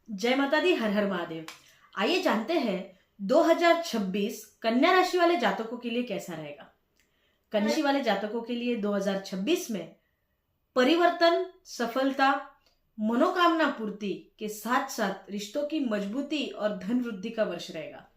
जय माता दी, हर हर महादेव। आइए जानते हैं 2026 कन्या राशि वाले जातकों के लिए कैसा रहेगा। कन्या राशि वाले जातकों के लिए 2026 में परिवर्तन, सफलता, मनोकामना पूर्ति के साथ साथ रिश्तों की मजबूती और धन वृद्धि का वर्ष रहेगा।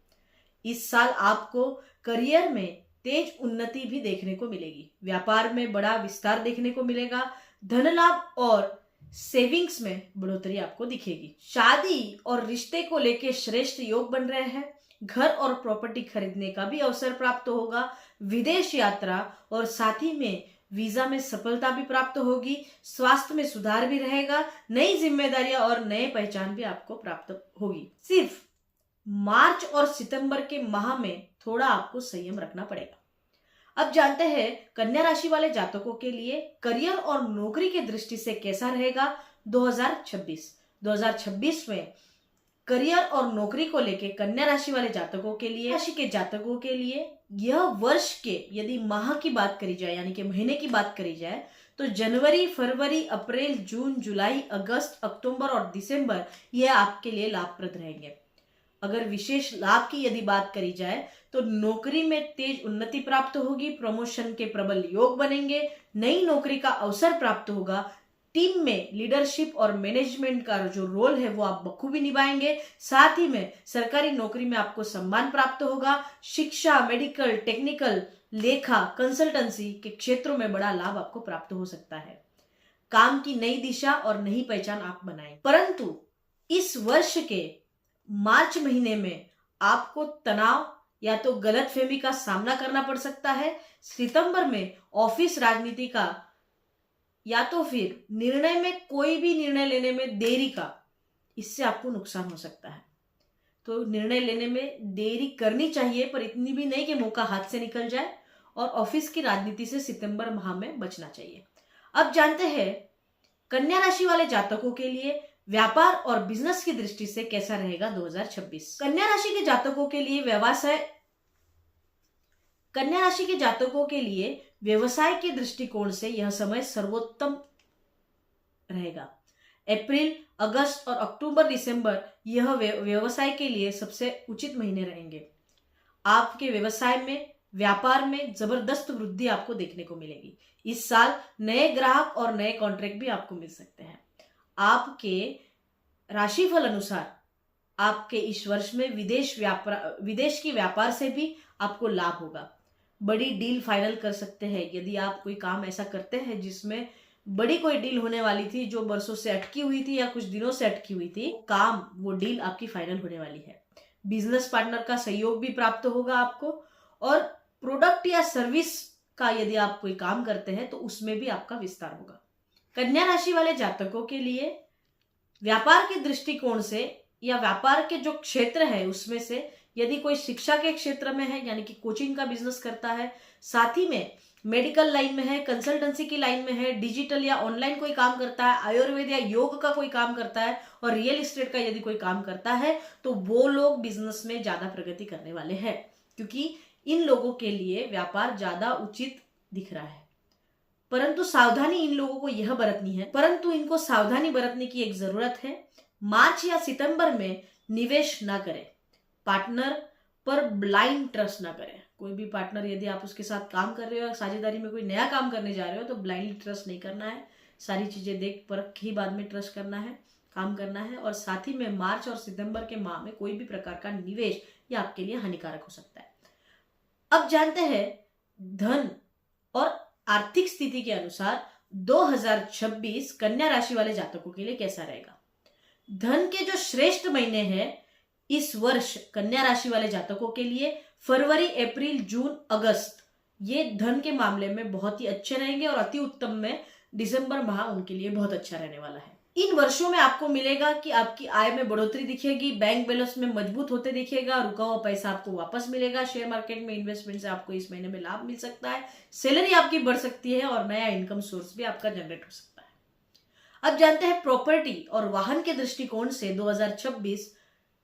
इस साल आपको करियर में तेज उन्नति भी देखने को मिलेगी। व्यापार में बड़ा विस्तार देखने को मिलेगा। धन लाभ और सेविंग्स में बढ़ोतरी आपको दिखेगी। शादी और रिश्ते को लेकर श्रेष्ठ योग बन रहे हैं। घर और प्रॉपर्टी खरीदने का भी अवसर प्राप्त होगा। विदेश यात्रा और साथ ही में वीजा में सफलता भी प्राप्त होगी। स्वास्थ्य में सुधार भी रहेगा। नई जिम्मेदारियां और नए पहचान भी आपको प्राप्त होगी। सिर्फ मार्च और सितंबर के माह में थोड़ा आपको संयम रखना पड़ेगा। अब जानते हैं कन्या राशि वाले जातकों के लिए करियर और नौकरी की दृष्टि से कैसा रहेगा 2026 में करियर और नौकरी को लेके कन्या राशि वाले जातकों के लिए, राशि के जातकों के लिए यह वर्ष के यदि माह की बात करी जाए यानी कि महीने की बात करी जाए तो जनवरी, फरवरी, अप्रैल, जून, जुलाई, अगस्त, अक्टूबर और दिसंबर ये आपके लिए लाभप्रद रहेंगे। अगर विशेष लाभ की यदि बात करी जाए तो नौकरी में तेज उन्नति प्राप्त होगी। प्रमोशन के प्रबल योग बनेंगे। नई नौकरी का अवसर प्राप्त होगा। टीम में लीडरशिप और मैनेजमेंट का जो रोल है वो आप बखूबी निभाएंगे। साथ ही में सरकारी नौकरी में आपको सम्मान प्राप्त होगा। शिक्षा, मेडिकल, टेक्निकल, लेखा, कंसल्टेंसी के क्षेत्रों में बड़ा लाभ आपको प्राप्त हो सकता है। काम की नई दिशा और नई पहचान आप बनाएं। परंतु इस वर्ष के मार्च महीने में आपको तनाव या तो गलतफहमी का सामना करना पड़ सकता है। सितंबर में ऑफिस, राजनीति का या तो फिर निर्णय में कोई भी निर्णय लेने में देरी का, इससे आपको नुकसान हो सकता है। तो निर्णय लेने में देरी करनी चाहिए पर इतनी भी नहीं कि मौका हाथ से निकल जाए। और ऑफिस की राजनीति से सितंबर माह में बचना चाहिए। अब जानते हैं कन्या राशि वाले जातकों के लिए व्यापार और बिजनेस की दृष्टि से कैसा रहेगा 2026। कन्या राशि के जातकों के लिए व्यवसाय के दृष्टिकोण से यह समय सर्वोत्तम रहेगा। अप्रैल, अगस्त और अक्टूबर, दिसंबर यह व्यवसाय के लिए सबसे उचित महीने रहेंगे। आपके व्यवसाय में, व्यापार में जबरदस्त वृद्धि आपको देखने को मिलेगी। इस साल नए ग्राहक और नए कॉन्ट्रैक्ट भी आपको मिल सकते हैं। आपके राशिफल अनुसार आपके इस वर्ष में विदेश की व्यापार से भी आपको लाभ होगा। बड़ी डील फाइनल कर सकते हैं। यदि आप कोई काम ऐसा करते हैं जिसमें बड़ी कोई डील होने वाली थी, जो बरसों से अटकी हुई थी या कुछ दिनों से अटकी हुई थी, वो डील आपकी फाइनल होने वाली है। बिजनेस पार्टनर का सहयोग भी प्राप्त होगा आपको। और प्रोडक्ट या सर्विस का यदि आप कोई काम करते हैं तो उसमें भी आपका विस्तार होगा। कन्या राशि वाले जातकों के लिए व्यापार के दृष्टिकोण से या व्यापार के जो क्षेत्र है उसमें से यदि कोई शिक्षा के क्षेत्र में है यानी कि कोचिंग का बिजनेस करता है, साथ ही में मेडिकल लाइन में है, कंसल्टेंसी की लाइन में है, डिजिटल या ऑनलाइन कोई काम करता है, आयुर्वेद या योग का कोई काम करता है और रियल एस्टेट का यदि कोई काम करता है तो वो लोग बिजनेस में ज्यादा प्रगति करने वाले हैं, क्योंकि इन लोगों के लिए व्यापार ज्यादा उचित दिख रहा है। परंतु सावधानी इन लोगों को यह बरतनी है, इनको सावधानी बरतने की एक जरूरत है। मार्च या सितंबर में निवेश ना करें। पार्टनर पर ब्लाइंड ट्रस्ट ना करें। कोई भी पार्टनर यदि आप उसके साथ काम कर रहे हो, साझेदारी में कोई नया काम करने जा रहे हो तो ब्लाइंडली ट्रस्ट नहीं करना है। सारी चीजें देख परख ही बाद में ट्रस्ट करना है, काम करना है। और साथ ही में मार्च और सितंबर के माह में कोई भी प्रकार का निवेश ये आपके लिए हानिकारक हो सकता है। अब जानते हैं धन और आर्थिक स्थिति के अनुसार 2026 कन्या राशि वाले जातकों के लिए कैसा रहेगा। धन के जो श्रेष्ठ महीने हैं इस वर्ष कन्या राशि वाले जातकों के लिए फरवरी, अप्रैल, जून, अगस्त ये धन के मामले में बहुत ही अच्छे रहेंगे। और अति उत्तम में दिसंबर माह उनके लिए बहुत अच्छा रहने वाला है। इन वर्षों में आपको मिलेगा कि आपकी आय में बढ़ोतरी दिखेगी, बैंक बैलेंस में मजबूत होते दिखेगा, रुका हुआ पैसा आपको वापस मिलेगा। शेयर मार्केट में इन्वेस्टमेंट से आपको इस महीने में लाभ मिल सकता है। सैलरी आपकी बढ़ सकती है और नया इनकम सोर्स भी आपका जनरेट हो सकता है। अब जानते हैं प्रॉपर्टी और वाहन के दृष्टिकोण से 2026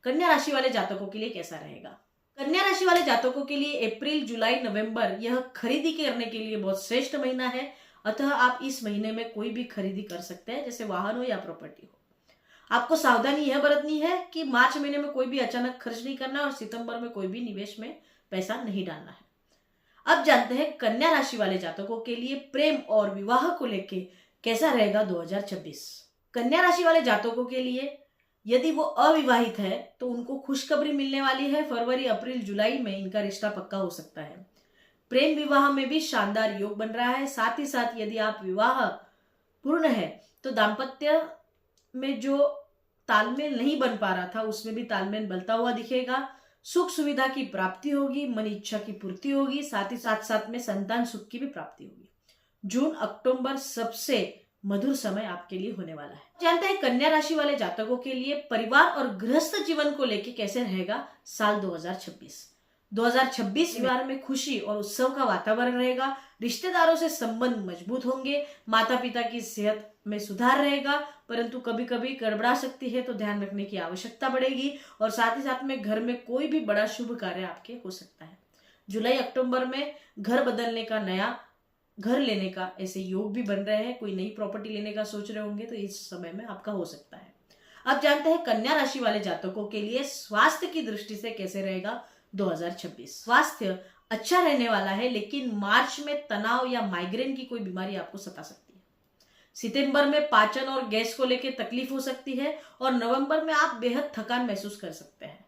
कन्या राशि वाले जातकों के लिए कैसा रहेगा। कन्या राशि वाले जातकों के लिए अप्रैल, जुलाई, नवंबर यह खरीदी करने के लिए बहुत श्रेष्ठ महीना है। अतः आप इस महीने में कोई भी खरीदी कर सकते हैं, जैसे वाहन हो या प्रॉपर्टी हो। आपको सावधानी यह बरतनी है कि मार्च महीने में कोई भी अचानक खर्च नहीं करना और सितंबर में कोई भी निवेश में पैसा नहीं डालना है। अब जानते हैं कन्या राशि वाले जातकों के लिए प्रेम और विवाह को लेके कैसा रहेगा 2026। कन्या राशि वाले जातकों के लिए यदि वो अविवाहित है तो उनको खुशखबरी मिलने वाली है। फरवरी, अप्रैल, जुलाई में इनका रिश्ता पक्का हो सकता है। प्रेम विवाह में भी शानदार योग बन रहा है। साथ ही साथ यदि आप विवाह पूर्ण है तो दाम्पत्य में जो तालमेल नहीं बन पा रहा था उसमें भी तालमेल बनता हुआ दिखेगा। सुख सुविधा की प्राप्ति होगी, मन इच्छा की पूर्ति होगी, साथ ही साथ में संतान सुख की भी प्राप्ति होगी। जून अक्टूबर सबसे मधुर समय आपके लिए होने वाला है। जानते हैं कन्या राशि वाले जातकों के लिए परिवार और गृहस्थ जीवन को लेकर कैसे रहेगा साल 2026। 2026 परिवार में खुशी और उत्सव का वातावरण रहेगा। रिश्तेदारों से संबंध मजबूत होंगे। माता पिता की सेहत में सुधार रहेगा, परंतु कभी कभी गड़बड़ा सकती है तो ध्यान रखने की आवश्यकता पड़ेगी। और साथ ही साथ में घर में कोई भी बड़ा शुभ कार्य आपके हो सकता है। जुलाई अक्टूबर में घर बदलने का, नया घर लेने का ऐसे योग भी बन रहे हैं। कोई नई प्रॉपर्टी लेने का सोच रहे होंगे तो इस समय में आपका हो सकता है। अब जानते हैं कन्या राशि वाले जातकों के लिए स्वास्थ्य की दृष्टि से कैसे रहेगा 2026। स्वास्थ्य अच्छा रहने वाला है, लेकिन मार्च में तनाव या माइग्रेन की कोई बीमारी आपको सता सकती है। सितंबर में पाचन और गैस को लेकर तकलीफ हो सकती है और नवंबर में आप बेहद थकान महसूस कर सकते हैं।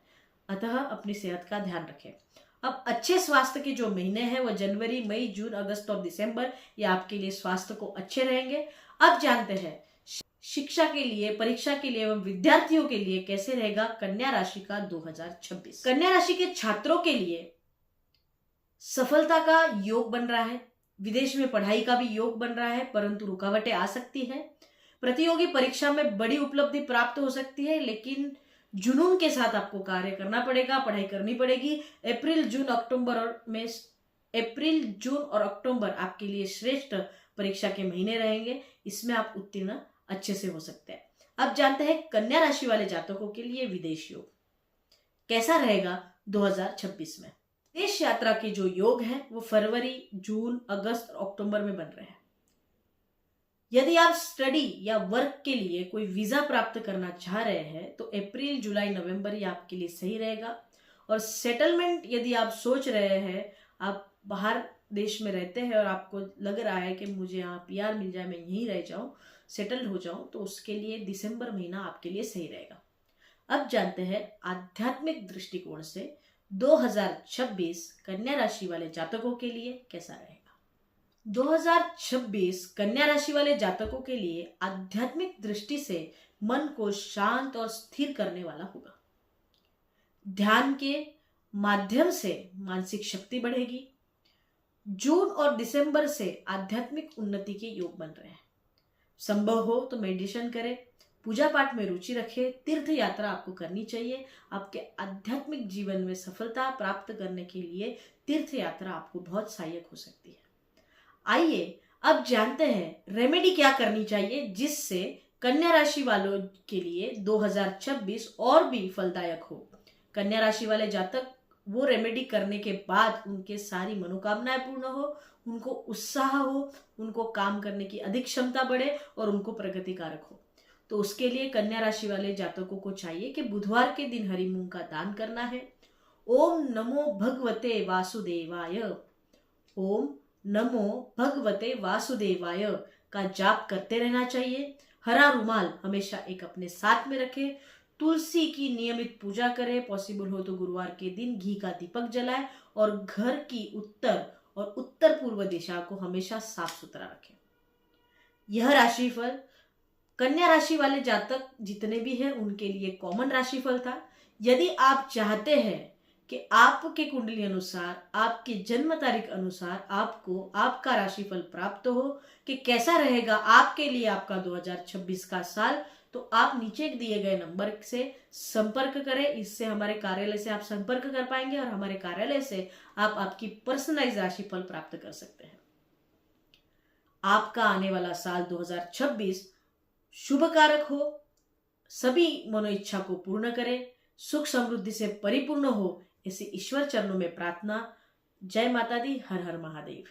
अतः अपनी सेहत का ध्यान रखें। अब अच्छे स्वास्थ्य के जो महीने हैं वो जनवरी, मई, जून, अगस्त और दिसंबर, ये आपके लिए स्वास्थ्य को अच्छे रहेंगे। अब जानते हैं शिक्षा के लिए, परीक्षा के लिए एवं विद्यार्थियों के लिए कैसे रहेगा कन्या राशि का 2026। कन्या राशि के छात्रों के लिए सफलता का योग बन रहा है। विदेश में पढ़ाई का भी योग बन रहा है, परंतु रुकावटें आ सकती है। प्रतियोगी परीक्षा में बड़ी उपलब्धि प्राप्त हो सकती है, लेकिन जुनून के साथ आपको कार्य करना पड़ेगा, पढ़ाई करनी पड़ेगी। अप्रैल, जून और अक्टूबर आपके लिए श्रेष्ठ परीक्षा के महीने रहेंगे। इसमें आप उत्तीर्ण अच्छे से हो सकते हैं। अब जानते हैं कन्या राशि वाले जातकों के लिए विदेश योग कैसा रहेगा 2026 में। विदेश यात्रा के जो योग हैं वो फरवरी, जून, अगस्त और अक्टूबर में बन रहे हैं। यदि आप स्टडी या वर्क के लिए कोई वीजा प्राप्त करना चाह रहे हैं तो अप्रैल, जुलाई, नवंबर ये आपके लिए सही रहेगा। और सेटलमेंट यदि आप सोच रहे हैं, आप बाहर देश में रहते हैं और आपको लग रहा है कि मुझे यहाँ पीआर मिल जाए, मैं यहीं रह जाऊं, सेटल हो जाऊं, तो उसके लिए दिसंबर महीना आपके लिए सही रहेगा। अब जानते हैं आध्यात्मिक दृष्टिकोण से 2026 कन्या राशि वाले जातकों के लिए कैसा रहेगा। 2026 कन्या राशि वाले जातकों के लिए आध्यात्मिक दृष्टि से मन को शांत और स्थिर करने वाला होगा। ध्यान के माध्यम से मानसिक शक्ति बढ़ेगी। जून और दिसंबर से आध्यात्मिक उन्नति के योग बन रहे हैं। संभव हो तो मेडिटेशन करें, पूजा पाठ में रुचि रखें, तीर्थ यात्रा आपको करनी चाहिए। आपके आध्यात्मिक जीवन में सफलता प्राप्त करने के लिए तीर्थ यात्रा आपको बहुत सहायक हो सकती है। आइए अब जानते हैं रेमेडी क्या करनी चाहिए जिससे कन्या राशि वालों के लिए 2026 और भी फलदायक हो। कन्या राशि वाले जातक वो रेमेडी करने के बाद उनके सारी मनोकामनाएं पूर्ण हो, उनको उत्साह हो, उनको काम करने की अधिक क्षमता बढ़े और उनको प्रगतिकारक हो। तो उसके लिए कन्या राशि वाले जातकों को चाहिए कि बुधवार के दिन हरी मूंग का दान करना है। ओम नमो भगवते वासुदेवाय, ओम नमो भगवते वासुदेवाय का जाप करते रहना चाहिए। हरा रुमाल हमेशा एक अपने साथ में रखें। तुलसी की नियमित पूजा करें। पॉसिबल हो तो गुरुवार के दिन घी का दीपक जलाएं और घर की उत्तर और उत्तर पूर्व दिशा को हमेशा साफ सुथरा रखें। यह राशिफल कन्या राशि वाले जातक जितने भी हैं उनके लिए कॉमन राशिफल था। यदि आप चाहते हैं कि आपके कुंडली अनुसार, आपके जन्म तारीख अनुसार आपको आपका राशिफल प्राप्त हो कि कैसा रहेगा आपके लिए आपका 2026 का साल, तो आप नीचे दिए गए नंबर से संपर्क करें। इससे हमारे कार्यालय से आप संपर्क कर पाएंगे और हमारे कार्यालय से आप आपकी पर्सनलाइज राशिफल प्राप्त कर सकते हैं। आपका आने वाला साल 2026 शुभकारक हो, सभी मनोइच्छा को पूर्ण करे, सुख समृद्धि से परिपूर्ण हो, ऐसे ईश्वर चरणों में प्रार्थना। जय माता दी। हर हर महादेव।